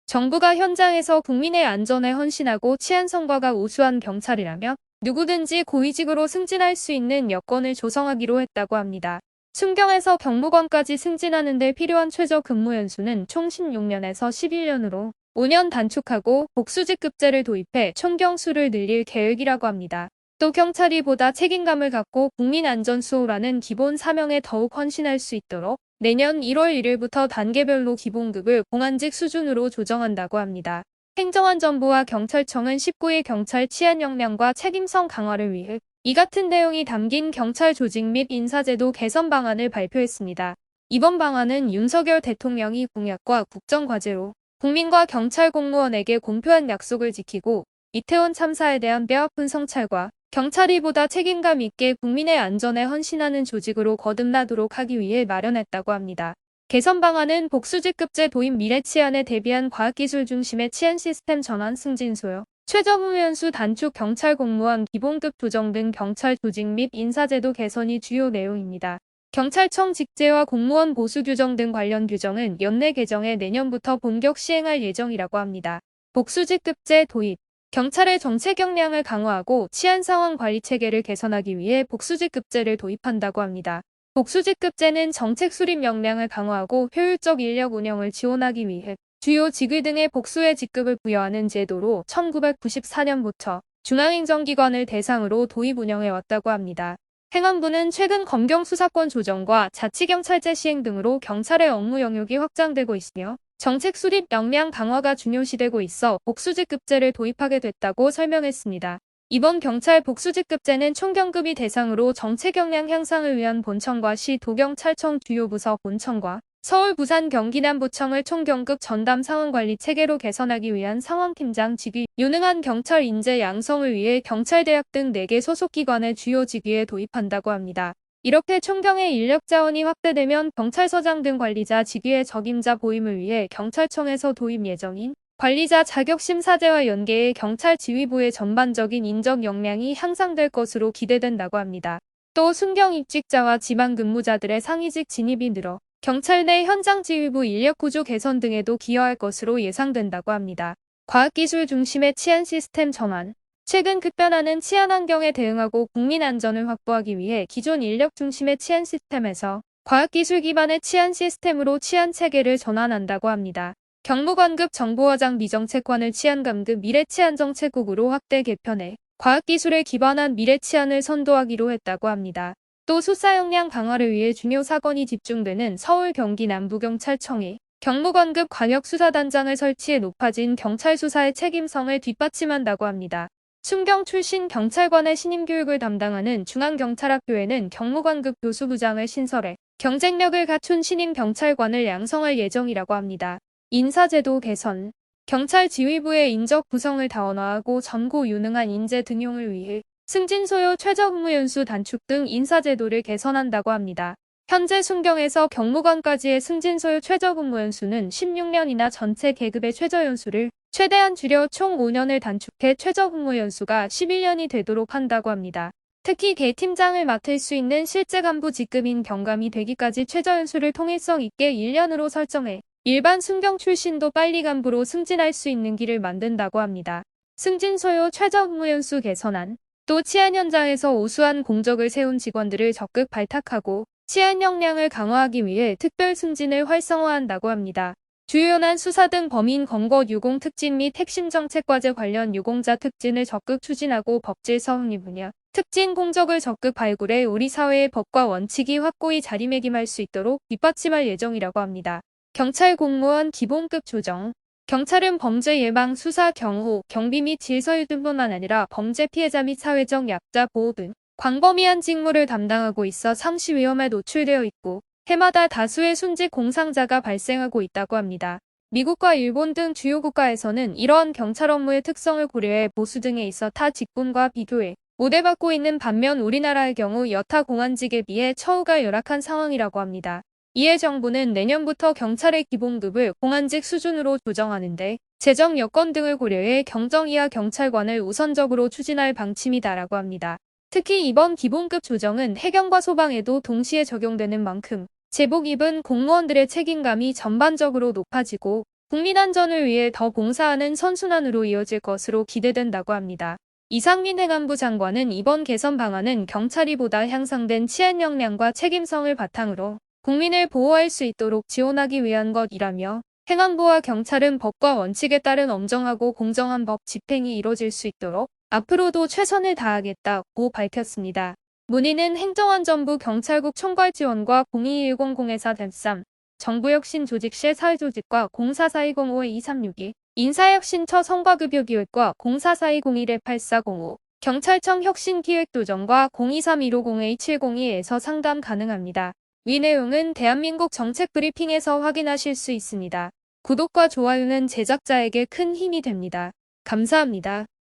정부가 현장에서 국민의 안전에 헌신하고 치안 성과가 우수한 경찰이라면 누구든지 고위직으로 승진할 수 있는 여건을 조성하기로 했다고 합니다. 순경에서 경무관까지 승진하는 데 필요한 최저 근무 연수는 총 16년에서 11년으로 5년 단축하고 복수직급제를 도입해 총경수를 늘릴 계획이라고 합니다. 또 경찰이 보다 책임감을 갖고 국민 안전 수호라는 기본 사명에 더욱 헌신할 수 있도록 내년 1월 1일부터 단계별로 기본급을 공안직 수준으로 조정한다고 합니다. 행정안전부와 경찰청은 19일 경찰 치안 역량과 책임성 강화를 위해 이 같은 내용이 담긴 경찰 조직 및 인사제도 개선 방안을 발표했습니다. 이번 방안은 윤석열 대통령이 공약과 국정과제로 국민과 경찰 공무원에게 공표한 약속을 지키고 이태원 참사에 대한 뼈아픈 성찰과 경찰이 보다 책임감 있게 국민의 안전에 헌신하는 조직으로 거듭나도록 하기 위해 마련했다고 합니다. 개선 방안은 복수직급제 도입 미래치안에 대비한 과학기술 중심의 치안 시스템 전환 승진소요, 최저근무연수 단축 경찰 공무원 기본급 조정 등 경찰 조직 및 인사제도 개선이 주요 내용입니다. 경찰청 직제와 공무원 보수 규정 등 관련 규정은 연내 개정해 내년부터 본격 시행할 예정이라고 합니다. 복수직급제 도입 경찰의 정책 역량을 강화하고 치안 상황 관리 체계를 개선하기 위해 복수직급제를 도입한다고 합니다. 복수직급제는 정책 수립 역량을 강화하고 효율적 인력 운영을 지원하기 위해 주요 직위 등의 복수의 직급을 부여하는 제도로 1994년부터 중앙행정기관을 대상으로 도입 운영해왔다고 합니다. 행안부는 최근 검경 수사권 조정과 자치경찰제 시행 등으로 경찰의 업무 영역이 확장되고 있으며 정책 수립 역량 강화가 중요시되고 있어 복수직급제를 도입하게 됐다고 설명했습니다. 이번 경찰 복수직급제는 총경급이 대상으로 정책 역량 향상을 위한 본청과 시 도경찰청 주요 부서 본청과 서울, 부산, 경기 남부청을 총경급 전담 상황관리 체계로 개선하기 위한 상황팀장 직위, 유능한 경찰 인재 양성을 위해 경찰대학 등 4개 소속기관의 주요 직위에 도입한다고 합니다. 이렇게 총경의 인력 자원이 확대되면 경찰서장 등 관리자 직위의 적임자 보임을 위해 경찰청에서 도입 예정인 관리자 자격심사제와 연계해 경찰 지휘부의 전반적인 인적 역량이 향상될 것으로 기대된다고 합니다. 또 순경 입직자와 지방 근무자들의 상위직 진입이 늘어 경찰 내 현장 지휘부 인력 구조 개선 등에도 기여할 것으로 예상된다고 합니다. 과학기술 중심의 치안 시스템 전환 최근 급변하는 치안 환경에 대응하고 국민 안전을 확보하기 위해 기존 인력 중심의 치안 시스템에서 과학기술 기반의 치안 시스템으로 치안 체계를 전환한다고 합니다. 경무관급 정보화장 비정책관을 치안감급 미래치안정책국으로 확대 개편해 과학기술에 기반한 미래치안을 선도하기로 했다고 합니다. 또 수사 역량 강화를 위해 중요 사건이 집중되는 서울 경기 남부경찰청에 경무관급 광역수사단장을 설치해 높아진 경찰 수사의 책임성을 뒷받침한다고 합니다. 순경 출신 경찰관의 신임교육을 담당하는 중앙경찰학교에는 경무관급 교수부장을 신설해 경쟁력을 갖춘 신임 경찰관을 양성할 예정이라고 합니다. 인사제도 개선 경찰 지휘부의 인적 구성을 다원화하고 젊고 유능한 인재 등용을 위해 승진소요 최저근무연수 단축 등 인사제도를 개선한다고 합니다. 현재 순경에서 경무관까지의 승진소요 최저근무연수는 16년이나 전체 계급의 최저연수를 최대한 줄여 총 5년을 단축해 최저근무연수가 11년이 되도록 한다고 합니다. 특히 대팀장을 맡을 수 있는 실제 간부 직급인 경감이 되기까지 최저연수를 통일성 있게 1년으로 설정해 일반 순경 출신도 빨리 간부로 승진할 수 있는 길을 만든다고 합니다. 승진소요 최저근무연수 개선안 또 치안 현장에서 우수한 공적을 세운 직원들을 적극 발탁하고 치안 역량을 강화하기 위해 특별 승진을 활성화한다고 합니다. 주요연한 수사 등 범인 검거 유공 특진 및 핵심 정책과제 관련 유공자 특진을 적극 추진하고 법질 서응리 분야 특진 공적을 적극 발굴해 우리 사회의 법과 원칙이 확고히 자리매김할 수 있도록 뒷받침할 예정이라고 합니다. 경찰 공무원 기본급 조정 경찰은 범죄 예방, 수사, 경호, 경비 및 질서 유지뿐만 아니라 범죄 피해자 및 사회적 약자 보호 등 광범위한 직무를 담당하고 있어 상시 위험에 노출되어 있고 해마다 다수의 순직 공상자가 발생하고 있다고 합니다. 미국과 일본 등 주요 국가에서는 이러한 경찰 업무의 특성을 고려해 보수 등에 있어 타 직군과 비교해 우대받고 있는 반면 우리나라의 경우 여타 공안직에 비해 처우가 열악한 상황이라고 합니다. 이에 정부는 내년부터 경찰의 기본급을 공안직 수준으로 조정하는데 재정 여건 등을 고려해 경정 이하 경찰관을 우선적으로 추진할 방침이다라고 합니다. 특히 이번 기본급 조정은 해경과 소방에도 동시에 적용되는 만큼 제복 입은 공무원들의 책임감이 전반적으로 높아지고 국민안전을 위해 더 봉사하는 선순환으로 이어질 것으로 기대된다고 합니다. 이상민 행안부 장관은 이번 개선 방안은 경찰이 보다 향상된 치안 역량과 책임성을 바탕으로 국민을 보호할 수 있도록 지원하기 위한 것이라며 행안부와 경찰은 법과 원칙에 따른 엄정하고 공정한 법 집행이 이뤄질 수 있도록 앞으로도 최선을 다하겠다고 밝혔습니다. 문의는 행정안전부 경찰국 총괄지원과 021004-3, 정부혁신조직실 사회조직과 044205-2362, 인사혁신처 성과급여기획과 044201-8405, 경찰청 혁신기획도정과 023-150-H702에서 상담 가능합니다. 위 내용은 대한민국 정책브리핑에서 확인하실 수 있습니다. 구독과 좋아요는 제작자에게 큰 힘이 됩니다. 감사합니다.